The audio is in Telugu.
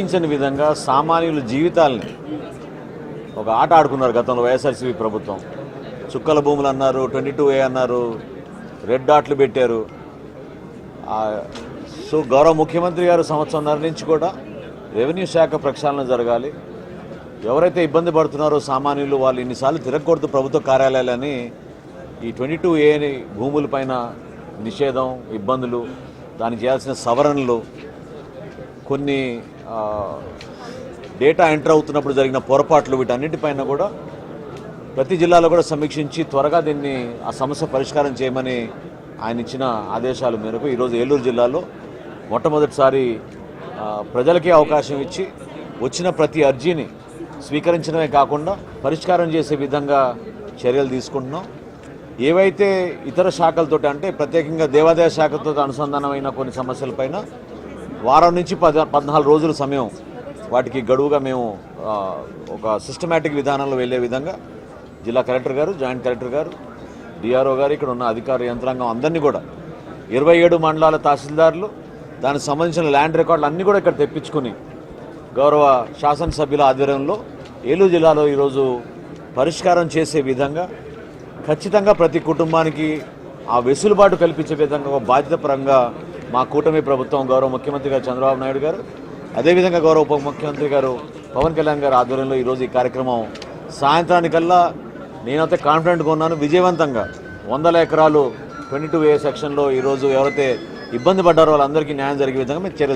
ఊహించని విధంగా సామాన్యుల జీవితాలని ఒక ఆట ఆడుకున్నారు గతంలో వైఎస్ఆర్సీపీ ప్రభుత్వం. చుక్కల భూములు అన్నారు, 22A అన్నారు, రెడ్ డాట్లు పెట్టారు. సో గౌరవ ముఖ్యమంత్రి గారు సంవత్సరంన్నర నుంచి కూడా రెవెన్యూ శాఖ ప్రక్షాళన జరగాలి, ఎవరైతే ఇబ్బంది పడుతున్నారో సామాన్యులు వాళ్ళు ఇన్నిసార్లు తిరగకూడదు ప్రభుత్వ కార్యాలయాలని ఈ 22A భూములపైన నిషేధం, ఇబ్బందులు, దానికి చేయాల్సిన సవరణలు, కొన్ని డేటా ఎంటర్ అవుతున్నప్పుడు జరిగిన పొరపాట్లు, వీటన్నిటిపైన కూడా ప్రతి జిల్లాలో కూడా సమీక్షించి త్వరగా దీన్ని ఆ సమస్య పరిష్కారం చేయమని ఆయన ఇచ్చిన ఆదేశాల మేరకు ఈరోజు ఏలూరు జిల్లాలో మొట్టమొదటిసారి ప్రజలకే అవకాశం ఇచ్చి వచ్చిన ప్రతి అర్జీని స్వీకరించడమే కాకుండా పరిష్కారం చేసే విధంగా చర్యలు తీసుకుంటున్నాం. ఏవైతే ఇతర శాఖలతో అంటే ప్రత్యేకంగా దేవాదాయ శాఖతో అనుసంధానమైన కొన్ని సమస్యలపైన వారం నుంచి 14 రోజుల సమయం వాటికి గడువుగా మేము ఒక సిస్టమేటిక్ విధానంలో వెళ్ళే విధంగా జిల్లా కలెక్టర్ గారు, జాయింట్ కలెక్టర్ గారు, డిఆర్ఓ గారు, ఇక్కడ ఉన్న అధికార యంత్రాంగం అందరినీ కూడా 27 మండలాల తహసీల్దార్లు, దానికి సంబంధించిన ల్యాండ్ రికార్డులు అన్నీ కూడా ఇక్కడ తెప్పించుకుని గౌరవ శాసనసభ్యుల ఆధ్వర్యంలో ఏలూరు జిల్లాలో ఈరోజు పరిష్కారం చేసే విధంగా ఖచ్చితంగా ప్రతి కుటుంబానికి ఆ వెసులుబాటు కల్పించే విధంగా ఒక బాధ్యతపరంగా మా కూటమి ప్రభుత్వం గౌరవ ముఖ్యమంత్రి గారు చంద్రబాబు నాయుడు గారు, అదేవిధంగా గౌరవ ఉప ముఖ్యమంత్రి గారు పవన్ కళ్యాణ్ గారు ఆధ్వర్యంలో ఈరోజు ఈ కార్యక్రమం సాయంత్రానికల్లా నేనైతే కాన్ఫిడెంట్గా ఉన్నాను, విజయవంతంగా 100 ఎకరాలు 22A సెక్షన్లో ఈరోజు ఎవరైతే ఇబ్బంది పడ్డారో వాళ్ళందరికీ న్యాయం జరిగే విధంగా మేము చర్యలు